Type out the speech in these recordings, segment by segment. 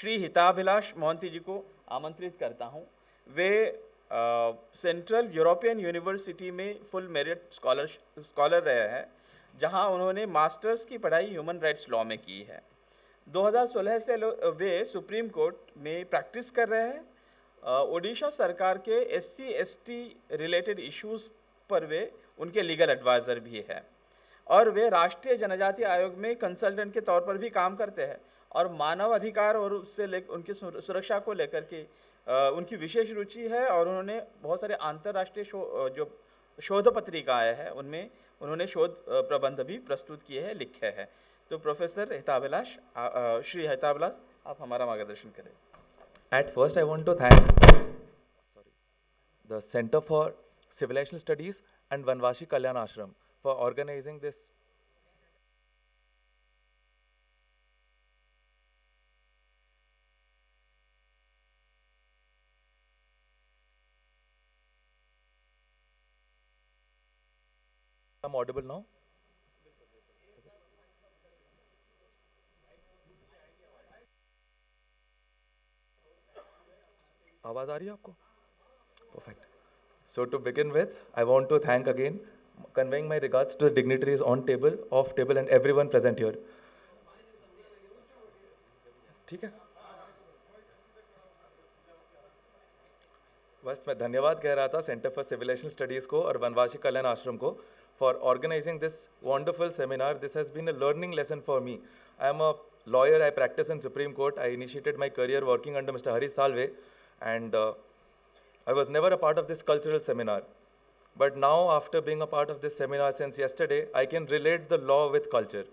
श्री हिताभिलाष मोहंती जी को आमंत्रित करता हूं। वे सेंट्रल यूरोपियन यूनिवर्सिटी में फुल मेरिट स्कॉलर रहे हैं, जहां उन्होंने मास्टर्स की पढ़ाई ह्यूमन राइट्स लॉ में की है। 2016 से वे सुप्रीम कोर्ट में प्रैक्टिस कर रहे हैं। ओडिशा सरकार के SC/ST रिलेटेड इश्यूज़ पर वे उनके लीगल एडवाइज़र भी है, और वे राष्ट्रीय जनजाति आयोग में कंसल्टेंट के तौर पर भी काम करते हैं, और मानव अधिकार और उससे उनकी सुरक्षा को लेकर के उनकी विशेष रुचि है। और उन्होंने बहुत सारे अंतर्राष्ट्रीय जो शोध पत्रिकाएँ हैं उनमें उन्होंने शोध प्रबंध भी प्रस्तुत किए हैं, लिखे हैं। तो प्रोफेसर हिताभिलाष, श्री हिताभिलाष, आप हमारा मार्गदर्शन करें। At first, I want to thank the Center for Civilizational Studies and Vanvashi Kalyan Ashram for organizing this. I'm audible now? आवाज आ रही है आपको? Perfect. So to begin with, I want to thank again, conveying my regards to the dignitaries on table, off table, and everyone present here. ठीक है? बस मैं धन्यवाद कह रहा था सेंटर फॉर सिविलाइजेशन स्टडीज़ को और वनवासी कल्याण आश्रम को for organising this wonderful seminar. This has been a learning lesson for me. I am a lawyer. I practice in Supreme Court. I initiated my career working under Mr. Hari Salve, and I was never a part of this cultural seminar. But now, after being a part of this seminar since yesterday, I can relate the law with culture.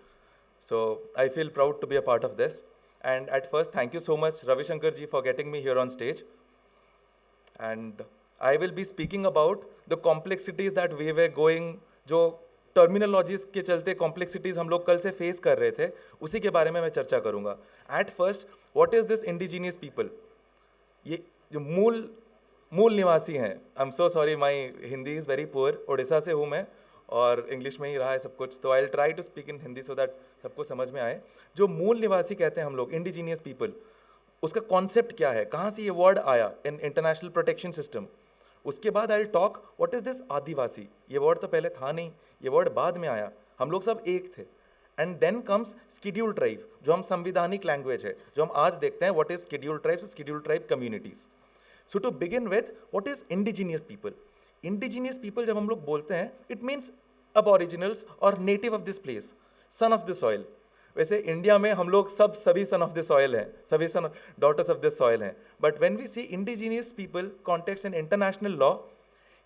So I feel proud to be a part of this. And at first, thank you so much, Ravi Shankar ji, for getting me here on stage. And I will be speaking about the complexities that we were going, जो terminologies के चलते complexities हम लोग कल से face कर रहे थे, उसी के बारे में मैं चर्चा करूंगा. At first, what is this indigenous people? ये जो मूल निवासी हैं. I am so sorry, my Hindi is very poor. Orissa से हूँ मैं और इंग्लिश में ही रहा है सब कुछ, तो I will try to speak in Hindi so that सबको समझ में आए. जो मूल निवासी कहते हैं हम लोग, इंडिजीनियस पीपल, उसका कॉन्सेप्ट क्या है, कहाँ से ये वर्ड आया इन इंटरनेशनल प्रोटेक्शन सिस्टम. उसके बाद I will talk what is this Adivasi. ये वर्ड तो पहले था नहीं, ये वर्ड बाद में आया, हम लोग सब एक थे. And then comes scheduled tribe, जो हम संविधानिक लैंग्वेज है, जो हम आज देखते हैं. What is scheduled tribes? Scheduled tribe communities. So to begin with, what is indigenous people? Indigenous people जब हम लोग बोलते हैं, इट मीन्स अबॉरिजिनल्स और native of this place, son of the soil. वैसे इंडिया में हम लोग सभी सन ऑफ द सॉइल हैं, सभी son daughters of this soil हैं. But when we see indigenous people context in international law,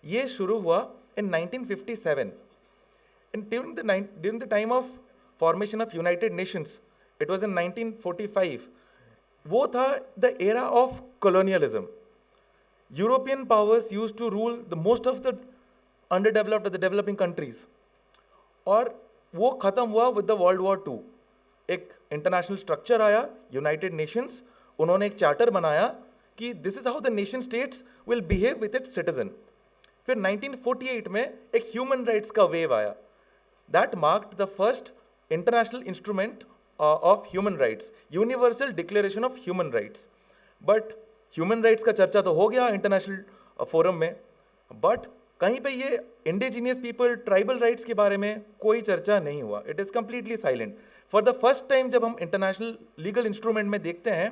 ये शुरू हुआ इन 1957. And during the time of formation of United Nations, it was in 1945. वो था the era of colonialism. European powers used to rule the most of the underdeveloped or the developing countries. और वो खत्म हुआ with the World War II. एक international structure आया, United Nations. उन्होंने एक चार्टर बनाया कि this is how the nation states will behave with its citizen. फिर 1948 में एक ह्यूमन राइट्स का वेव आया. That marked the first international instrument of human rights, Universal Declaration of Human Rights. But human rights का चर्चा तो हो गया इंटरनेशनल फोरम में, बट कहीं पे ये इंडिजीनियस पीपल, ट्राइबल राइट्स के बारे में कोई चर्चा नहीं हुआ. It is completely silent. For the first time जब हम इंटरनेशनल लीगल इंस्ट्रूमेंट में देखते हैं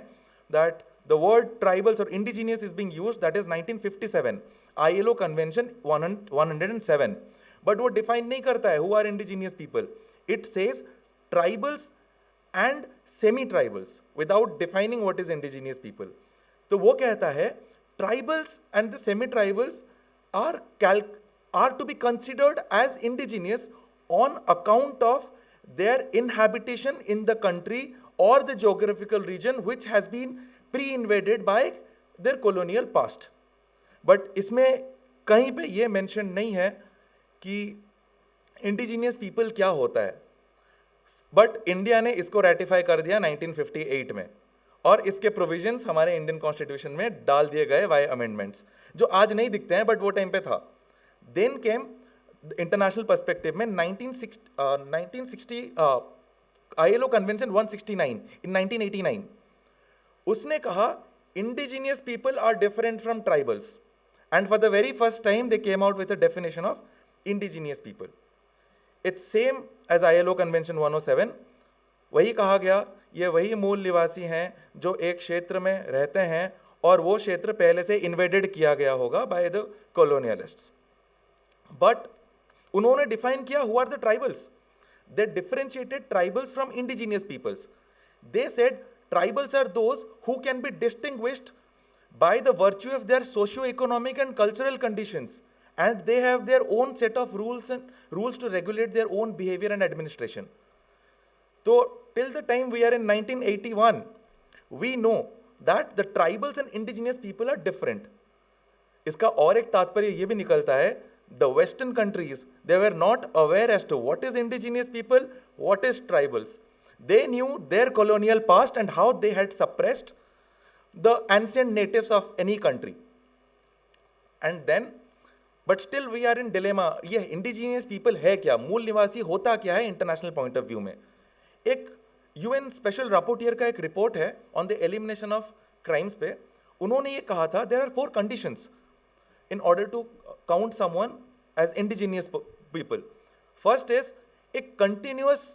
दैट द वर्ड ट्राइबल्स और indigenous is being used, that is 1957 ILO convention 107. But वो डिफाइन नहीं करता है who are indigenous people. It says tribals and semi tribals without defining what is indigenous people. तो वो कहता है tribals and the semi tribals are to be considered as indigenous on account of their inhabitation in the country or the geographical region which has been pre-invaded by their colonial past. But इसमें कहीं पे ये mention नहीं है कि indigenous people क्या होता है. बट इंडिया ने इसको रेटिफाई कर दिया 1958 में, और इसके प्रोविजंस हमारे इंडियन कॉन्स्टिट्यूशन में डाल दिए गए वाई अमेंडमेंट्स, जो आज नहीं दिखते हैं बट वो टाइम पे था. देन केम इंटरनेशनल पर्सपेक्टिव में 1960 ILO कन्वेंशन 169 इन 1989. उसने कहा indigenous people are different from tribals, and for the very first time they came out with a definition of indigenous people. It's same as ILO convention 107. वही कहा गया, ये वही मूल निवासी हैं जो एक क्षेत्र में रहते हैं और वो क्षेत्र पहले से इन्वेडेड किया गया होगा बाय द कॉलोनियलिस्ट्स. बट उन्होंने डिफाइन किया who are the tribals. They differentiated tribals from indigenous peoples. They said tribals are those who can be distinguished by the virtue of their socio-economic and cultural conditions, and they have their own set of rules to regulate their own behavior and administration. So till the time we are in 1981, we know that the tribals and indigenous people are different. इसका और एक तात्पर्य ये भी निकलता है, the western countries, they were not aware as to what is indigenous people, what is tribals. They knew their colonial past and how they had suppressed the ancient natives of any country. And then, but still we are in dilemma. ये indigenous people है क्या, मूल निवासी होता क्या है international point of view में. एक UN special rapporteur का एक report है on the elimination of crimes पे. उन्होंने ये कहा था there are 4 conditions in order to count someone as indigenous people. First is एक continuous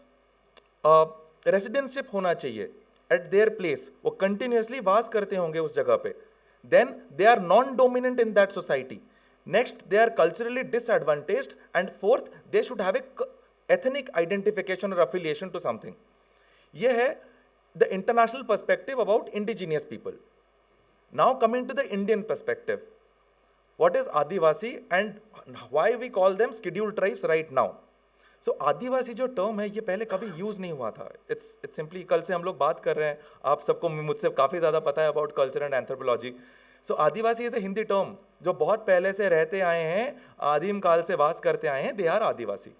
रेसिडेंटशिप होना चाहिए एट देयर प्लेस, वो कंटिन्यूसली वास करते होंगे उस जगह पे. Then they are non dominant in that society. Next, they are culturally disadvantaged. And fourth, they should have a ethnic identification और अफिलिएशन टू समथिंग. ये है the international perspective about indigenous people. Now coming to the Indian perspective, what is Adivasi and why we call them scheduled tribes right now. So Adivasi जो term है ये पहले कभी use नहीं हुआ था. इट्स सिंपली, कल से हम लोग बात कर रहे हैं, आप सबको मुझसे काफ़ी ज़्यादा पता है about culture and anthropology. So Adivasi is a Hindi term जो बहुत पहले से रहते आए हैं, आदिम काल से वास करते आए हैं, दे आर आदिवासी.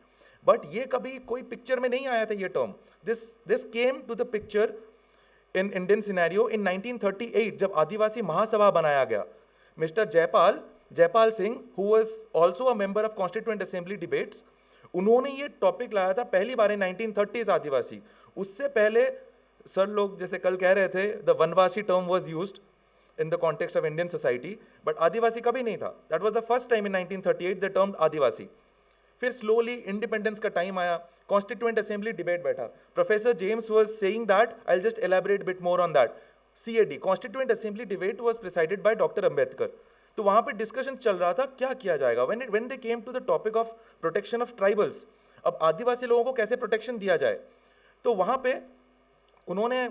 बट ये कभी कोई पिक्चर में नहीं आया था ये term. This came to the picture in Indian scenario in 1938 जब आदिवासी महासभा बनाया गया. Mister Jaipal Singh, who was also a member of constituent assembly debates, उन्होंने ये टॉपिक लाया था पहली बार इन 1930s आदिवासी. उससे पहले सर लोग जैसे कल कह रहे थे the Vanvasi term was used in the context of Indian society, but Adivasi कभी नहीं था. That was the first time in 1938 the term Adivasi. फिर स्लोली इंडिपेंडेंस का टाइम आया, कॉन्स्टिट्यूएंट असेंबली डिबेट बैठा. Professor James was saying that, I will just elaborate bit more on that. CAD, constituent assembly debate was presided by doctor Ambedkar. तो वहां पे discussion चल रहा था क्या किया जाएगा. When they came to the topic of protection of tribals, अब आदिवासी लोगों को कैसे प्रोटेक्शन दिया जाए, तो वहां पे उन्होंने,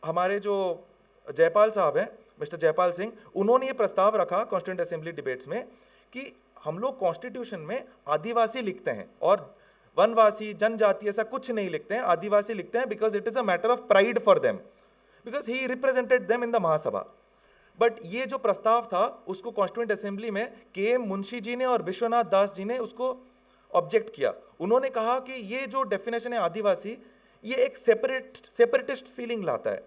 हमारे जो जयपाल साहब हैं, मिस्टर जयपाल सिंह, उन्होंने ये प्रस्ताव रखा कॉन्स्टिट्यूएंट असेंबली डिबेट्स में कि हम लोग कॉन्स्टिट्यूशन में आदिवासी लिखते हैं और वनवासी, जनजाति ऐसा कुछ नहीं लिखते हैं, आदिवासी लिखते हैं because it is a matter of pride for them, because he represented them in the Mahasabha. But ये जो प्रस्ताव था उसको कॉन्स्टिट्यूएंट असेंबली में KM मुंशी जी ने और विश्वनाथ दास जी ने उसको ऑब्जेक्ट किया. उन्होंने कहा कि ये जो डेफिनेशन है आदिवासी, ये एक सेपरेटिस्ट फीलिंग लाता है,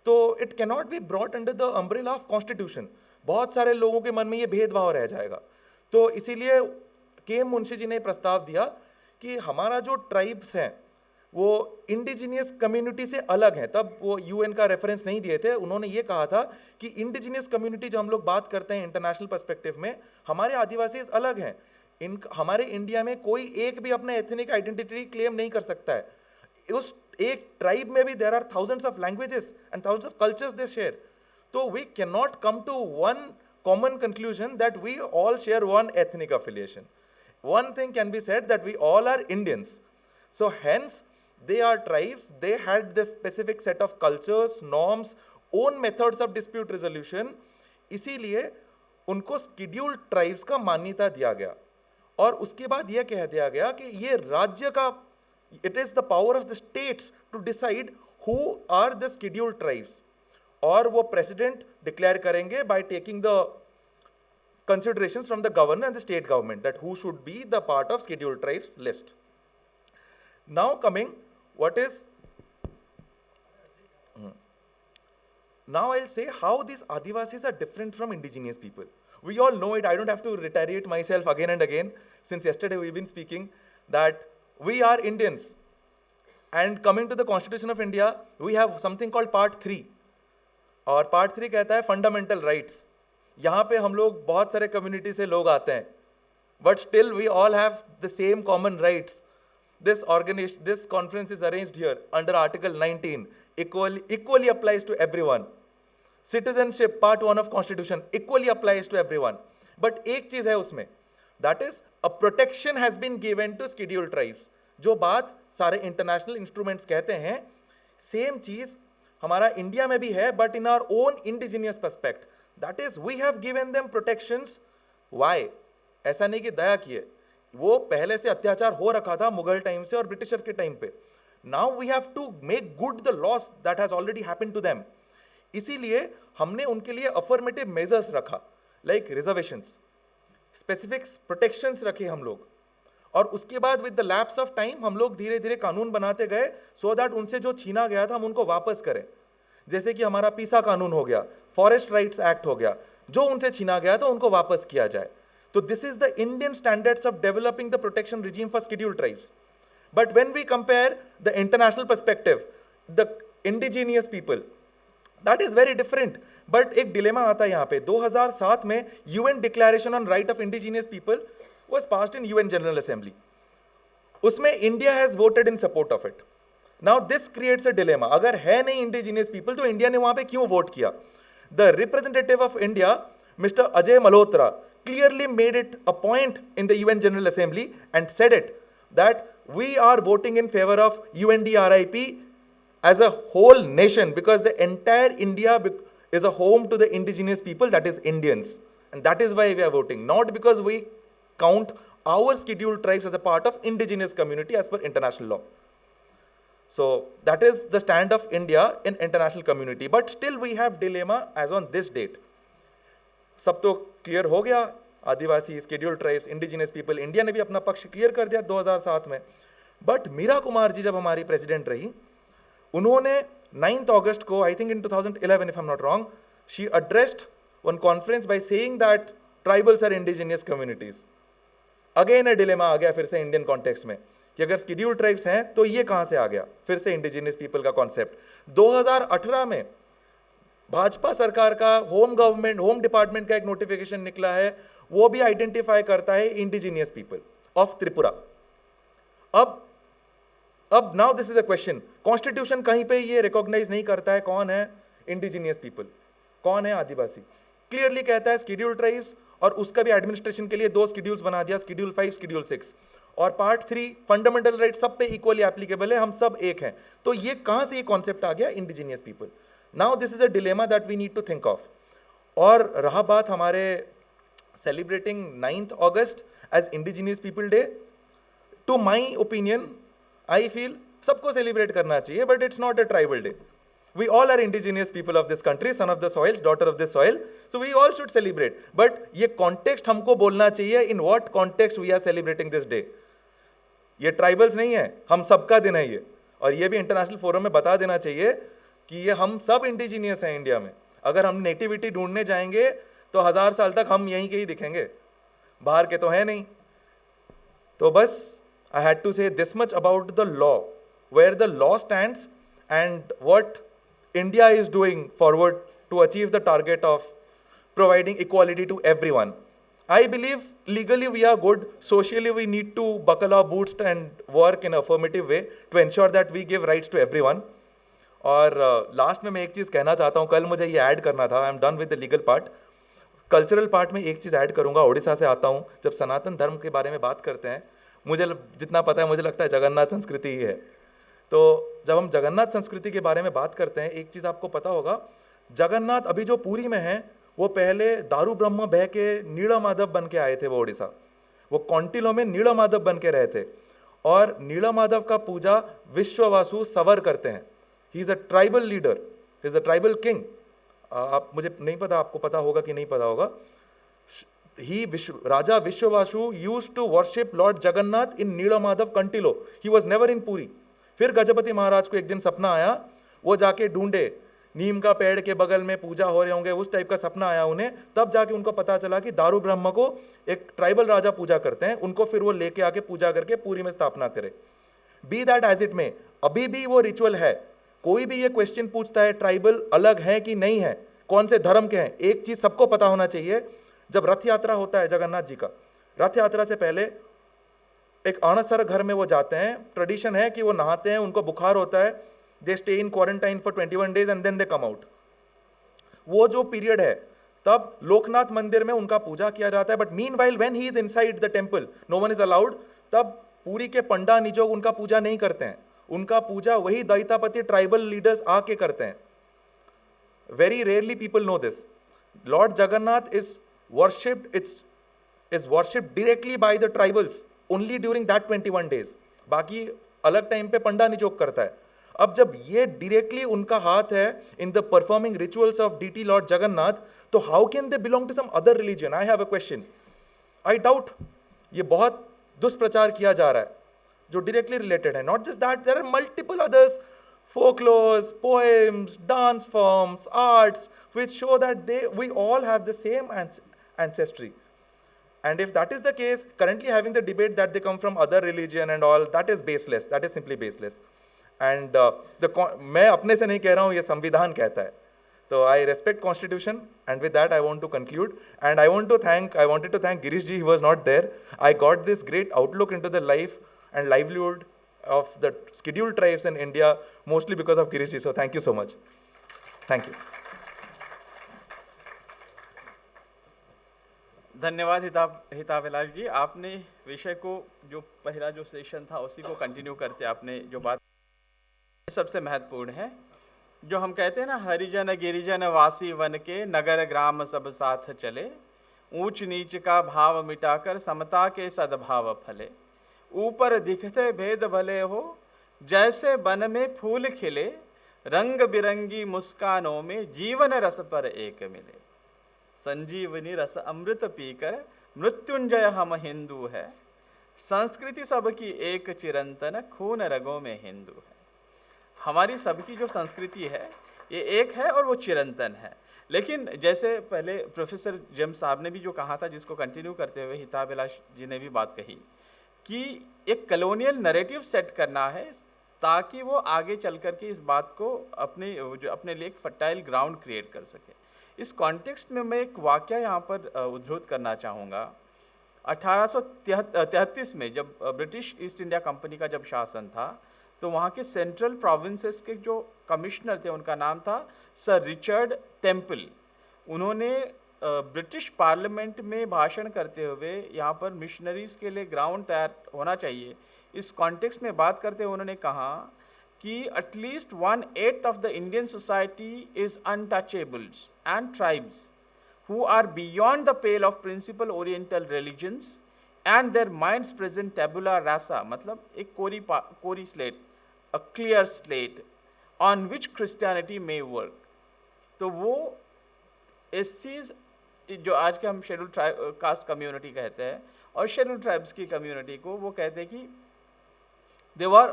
तो it can not be brought under the umbrella of constitution. बहुत सारे लोगों के मन में ये भेदभाव रह जाएगा. तो इसीलिए KM मुंशी जी ने प्रस्ताव दिया कि हमारा जो ट्राइब्स हैं वो इंडिजिनियस कम्युनिटी से अलग हैं. तब वो UN का रेफरेंस नहीं दिए थे. उन्होंने ये कहा था कि इंडिजिनियस कम्युनिटी जो हम लोग बात करते हैं इंटरनेशनल पर्सपेक्टिव में, हमारे आदिवासी अलग हैं. हमारे इंडिया में कोई एक भी अपना एथनिक आइडेंटिटी क्लेम नहीं कर सकता है. उस एक ट्राइब में भी there are thousands of languages and thousands of cultures they share. तो we can not come to one common conclusion that we all share one ethnic affiliation. One thing can be said that we all are Indians. So hence, they are tribes, they had this specific set of cultures, norms, own methods of dispute resolution. इसीलिए उनको scheduled tribes का मान्यता दिया गया. और उसके बाद यह कह दिया गया कि ये राज्य का, it is the power of the states to decide who are the scheduled tribes. और वो president declare करेंगे by taking the considerations from the governor and the state government that who should be the part of scheduled tribes list. Now coming, what is, now I'll say how these Adivasis are different from indigenous people. We all know it, I don't have to reiterate myself again and again, since yesterday we've been speaking that we are Indians. And coming to the Constitution of India, we have something called Part 3. और part 3 कहता है fundamental rights. यहाँ पे हम लोग बहुत सारे community से लोग आते हैं, but still we all have the same common rights. This conference is arranged here under Article 19, equally applies to everyone. Citizenship, Part 1 of Constitution, equally applies to everyone. But एक चीज है उसमें, that is a protection has been given to scheduled tribes. जो बात सारे international instruments कहते हैं, same चीज हमारा इंडिया में भी है, but in our own indigenous perspective, that is we have given them protections. Why? ऐसा नहीं कि दया किए, वो पहले से अत्याचार हो रखा था मुगल टाइम से और ब्रिटिशर के टाइम पे। Now we have to make good the loss that has already happened to them. इसीलिए हमने उनके लिए अफर्मेटिव मेजर्स रखा, लाइक रिजर्वेशंस, स्पेसिफिक प्रोटेक्शंस रखे हम लोग। और उसके बाद with the lapse of time हम लोग धीरे धीरे कानून बनाते गए सो दैट उनसे जो छीना गया था हम उनको वापस करें। जैसे कि हमारा पीसा कानून हो गया, फॉरेस्ट राइट्स एक्ट हो गया, जो उनसे छीना गया था उनको वापस किया जाए। तो this is the Indian standards of developing the protection regime for scheduled tribes. But when we compare the international perspective, the indigenous people, that is very different. But एक डिलेमा आता है यहाँ पे। 2007 में UN declaration on right of indigenous people was passed in UN General Assembly. उसमें India has voted in support of it. Now this creates a dilemma. अगर है नहीं indigenous people तो इंडिया ने वहां पे क्यों वोट किया? The representative of India, Mr. Ajay Malhotra, clearly made it a point in the UN General Assembly and said it that we are voting in favor of UNDRIP as a whole nation because the entire India is a home to the indigenous people, that is Indians, and that is why we are voting, not because we count our scheduled tribes as a part of indigenous community as per international law. So that is the stand of India in international community. But still we have dilemma as on this date. सब तो clear हो गया, आदिवासी, scheduled tribes, indigenous people, India ने भी अपना पक्ष clear कर दिया 2007 में। बट मीरा कुमार जी जब हमारी प्रेसिडेंट रही, उन्होंने 9th अगस्त को, I think in 2011 if I'm not wrong, she addressed one conference by saying that tribals are indigenous communities. Again a dilemma आ गया फिर से इंडियन कॉन्टेक्स्ट में कि अगर शेड्यूल्ड ट्राइब्स हैं तो ये कहां से आ गया फिर से इंडिजिनियस पीपल का कॉन्सेप्ट। 2018 में भाजपा सरकार का होम डिपार्टमेंट का एक नोटिफिकेशन निकला है, वो भी आइडेंटिफाई करता है इंडिजिनियस पीपल ऑफ त्रिपुरा। अब now this is a question, constitution कहीं पे ये रिकॉग्नाइज नहीं करता है कौन है इंडिजिनियस पीपल, कौन है आदिवासी। क्लियरली कहता है शेड्यूल्ड ट्राइब्स, और उसका भी एडमिनिस्ट्रेशन के लिए 2 शेड्यूल्स बना दिया, शेड्यूल 5, शेड्यूल 6। और पार्ट 3 फंडामेंटल राइट सब पे इक्वली एप्लीकेबल है, हम सब एक हैं। तो ये कहां से ये कॉन्सेप्ट आ गया indigenous people? Now this is a dilemma that we need to think of. और रहा बात हमारे सेलिब्रेटिंग 9th अगस्त as indigenous people day, to my opinion I feel सबको सेलिब्रेट करना चाहिए, but it's not a tribal day. We all are indigenous people of this country, son of the soil, daughter of this soil, so we all should celebrate. But ये context हमको बोलना चाहिए, in what context we are celebrating this day. ये tribals नहीं है, हम सबका दिन है ये, और ये भी इंटरनेशनल फोरम में बता देना चाहिए कि ये हम सब इंडिजीनियस हैं इंडिया में। अगर हम नेटिविटी ढूंढने जाएंगे तो 1000 साल तक हम यहीं के ही दिखेंगे, बाहर के तो है नहीं। तो बस I had to say this much about the law, where the law stands and what India is doing forward to achieve the target of providing equality to everyone. I believe legally we are good, socially we need to buckle our boots and work in an affirmative way to ensure that we give rights to everyone. और last में मैं एक चीज़ कहना चाहता हूँ, कल मुझे ये ऐड करना था, I am done with the legal part. Cultural part में एक चीज़ ऐड करूँगा, उड़ीसा से आता हूँ। जब सनातन धर्म के बारे में बात करते हैं, मुझे जितना पता है मुझे लगता है जगन्नाथ संस्कृति ही है। तो जब हम जगन्नाथ संस्कृति के बारे में बात करते हैं, एक चीज़ आपको पता होगा, जगन्नाथ अभी जो पुरी में है वो पहले दारू ब्रह्म बह के नीला माधव बन के आए थे। वो उड़ीसा, वो कौंटिलो में नीला माधव बन के रहे थे, और नीला माधव का पूजा विश्ववासु सवर करते हैं। He is a tribal leader, he is a tribal king. आप, मुझे नहीं पता आपको पता होगा कि नहीं पता होगा, Raja Vishwavasu used to worship lord Jagannath in Nila Madhav Kantilo, he was never in Puri. फिर गजपति महाराज को एक दिन सपना आया, वो जाके ढूंढे, नीम का पेड़ के बगल में पूजा हो रहे होंगे, उस टाइप का सपना आया उन्हें। तब जाके उनको पता चला कि दारू ब्रह्म को एक ट्राइबल राजा पूजा करते हैं, उनको फिर वो लेके आके पूजा करके पूरी में स्थापना करे। बी दैट एज इट में, अभी भी वो रिचुअल है। कोई भी ये क्वेश्चन पूछता है ट्राइबल अलग है कि नहीं है, कौन से धर्म के हैं, एक चीज सबको पता होना चाहिए, जब रथ यात्रा होता है जगन्नाथ जी का, रथ यात्रा से पहले एक अणसर घर में वो जाते हैं, ट्रेडिशन है कि वो नहाते हैं, उनको बुखार होता है, they stay in quarantine for 21 days and then they come out. वो जो पीरियड है तब लोकनाथ मंदिर में उनका पूजा किया जाता है, but meanwhile when he is inside the temple no one is allowed, तब पूरी के पंडा निजोग उनका पूजा नहीं करते हैं, उनका पूजा वही दैतापति ट्राइबल लीडर्स आके करते हैं। Very rarely people know this. Lord Jagannath is worshipped, is worshipped directly by the tribals only during that 21 days, बाकी अलग टाइम पे पंडा निजोग करता है। अब जब ये डायरेक्टली उनका हाथ है in the performing rituals of deity lord Jagannath, तो how can they belong to some other religion? I have a question, I doubt. ये बहुत दुष्प्रचार किया जा रहा है जो डायरेक्टली रिलेटेड है। Not just that, there are multiple others, folklores, poems, dance forms, arts, which show that we all have the same ancestry. And if that is the case, currently having the debate that they come from other religion and all, that is baseless, that is simply baseless. And मैं अपने से नहीं कह रहा हूँ, ये संविधान कहता है। So I respect constitution, and with that I want to conclude, and I wanted to thank Girish ji, he was not there. I got this great outlook into the life and livelihood of the scheduled tribes in India, mostly because of Girish ji. So thank you so much. Thank you. धन्यवाद हिताभिलाष जी। आपने विषय को, जो पहला जो session था उसी को कंटिन्यू करते आपने जो बात सबसे महत्वपूर्ण है, जो हम कहते हैं ना, हरिजन गिरिजन वासी वन के, नगर ग्राम सब साथ चले, ऊंच नीच का भाव मिटाकर समता के सद्भाव फले, ऊपर दिखते भेद भले हो, जैसे वन में फूल खिले, रंग बिरंगी मुस्कानों में जीवन रस पर एक मिले, संजीवनी रस अमृत पीकर मृत्युंजय हम हिंदू है, संस्कृति सबकी एक चिरंतन खून रगों में हिंदू है। हमारी सबकी जो संस्कृति है ये एक है और वो चिरंतन है। लेकिन जैसे पहले प्रोफेसर जेम्स साहब ने भी जो कहा था, जिसको कंटिन्यू करते हुए हिताभिलाष जी ने भी बात कही कि एक कॉलोनियल नैरेटिव सेट करना है ताकि वो आगे चल कर के इस बात को अपने लिए एक फर्टाइल ग्राउंड क्रिएट कर सके। इस कॉन्टेक्स्ट में मैं एक वाकया यहाँ पर उद्धृत करना चाहूँगा। 1833 में जब ब्रिटिश ईस्ट इंडिया कंपनी का जब शासन था, तो वहाँ के सेंट्रल प्रोविंसेस के जो कमिश्नर थे उनका नाम था सर रिचर्ड टेम्पल। उन्होंने ब्रिटिश पार्लियामेंट में भाषण करते हुए यहाँ पर मिशनरीज़ के लिए ग्राउंड तैयार होना चाहिए, इस कॉन्टेक्स्ट में बात करते हुए उन्होंने कहा कि at least 1/8 of the Indian society is untouchables and tribes who are beyond the pale of principal oriental religions and their minds present tabula rasa, मतलब एक कोरी slate, a clear slate on which Christianity may work। तो वो एससीज जो आज के हम schedule caste community कहते हैं और शेड्यूल ट्राइब्स की कम्युनिटी को वो कहते हैं कि they were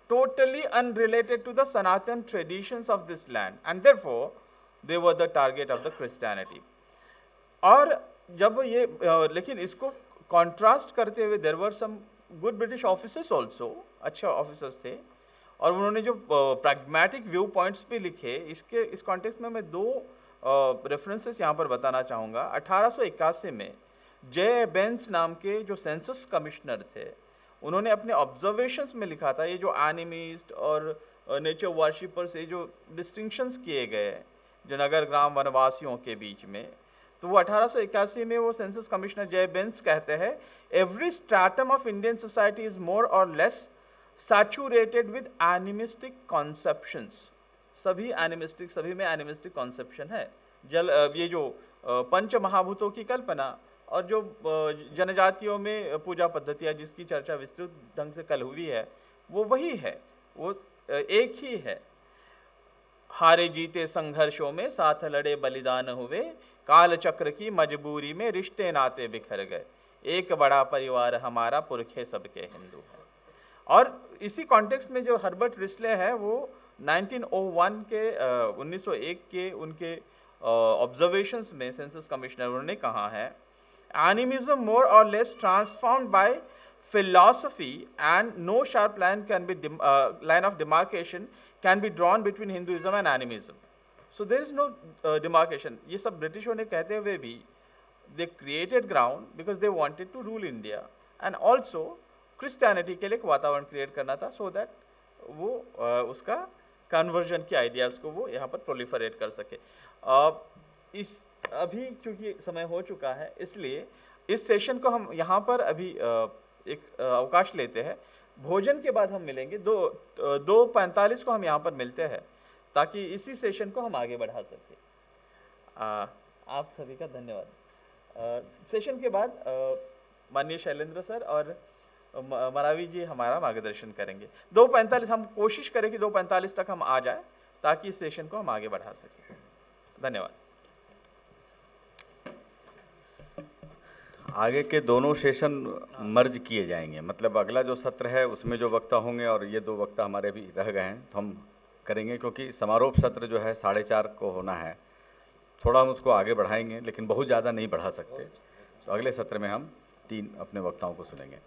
totally unrelated to the Sanatan traditions of this land and therefore they were the target of the Christianity। और जब ये लेकिन इसको कॉन्ट्रास्ट करते हुए there were some good British officers also, अच्छे ऑफिसर्स थे, और उन्होंने जो प्रैग्मेटिक व्यू पॉइंट्स भी लिखे। इस कॉन्टेक्स्ट में मैं दो रेफरेंसेस यहाँ पर बताना चाहूँगा। 1881 में जे बेंस नाम के जो सेंसस कमिश्नर थे, उन्होंने अपने ऑब्जर्वेशंस में लिखा था ये जो एनिमिस्ट और नेचर वर्शिपर्स, ये जो डिस्टिंक्शंस किए गए जो नगर ग्राम वनवासियों के बीच में, तो वो 1881 में वो सेंसस कमिश्नर जे बेंस कहते हैं, every stratum of Indian society is more और less saturated with animistic conceptions. सभी में एनिमिस्टिक कॉन्सेप्शन है। ये जो पंच महाभूतों की कल्पना और जो जनजातियों में पूजा पद्धतियाँ जिसकी चर्चा विस्तृत ढंग से कल हुई है, वो वही है, वो एक ही है। हारे जीते संघर्षों में साथ लड़े बलिदान हुए, काल चक्र की मजबूरी में रिश्ते नाते बिखर गए, एक बड़ा परिवार हमारा पुरखे सबके हिंदू है। और इसी कॉन्टेक्स्ट में जो हर्बर्ट रिस्ले है वो 1901 के उनके ऑब्जर्वेशंस में सेंसस कमिश्नर उन्होंने कहा है, एनिमिज्म मोर और less transformed by philosophy and no sharp line of demarcation can be drawn between Hinduism and animism. So there is no demarcation. ये सब ब्रिटिशों ने कहते हुए भी they created ground because they wanted to rule India and also Christianity के लिए एक वातावरण क्रिएट करना था सो दैट वो उसका कन्वर्जन के आइडियाज़ को वो यहाँ पर प्रोलिफरेट कर सके. इस अभी क्योंकि समय हो चुका है इसलिए इस सेशन को हम यहाँ पर अभी एक अवकाश लेते हैं. भोजन के बाद हम मिलेंगे 2:45 को हम यहाँ पर मिलते हैं ताकि इसी सेशन को हम आगे बढ़ा सकें. आप सभी का धन्यवाद. सेशन के बाद माननीय शैलेंद्र सर और मरावी जी हमारा मार्गदर्शन करेंगे. 2:45 हम कोशिश करें कि 2:45 तक हम आ जाए ताकि इस सेशन को हम आगे बढ़ा सकें. धन्यवाद. आगे के दोनों सेशन मर्ज किए जाएंगे, मतलब अगला जो सत्र है उसमें जो वक्ता होंगे और ये 2 वक्ता हमारे भी रह गए हैं तो हम करेंगे, क्योंकि समारोप सत्र जो है 4:30 को होना है. थोड़ा हम उसको आगे बढ़ाएंगे लेकिन बहुत ज़्यादा नहीं बढ़ा सकते. तो अगले सत्र में हम 3 अपने वक्ताओं को सुनेंगे.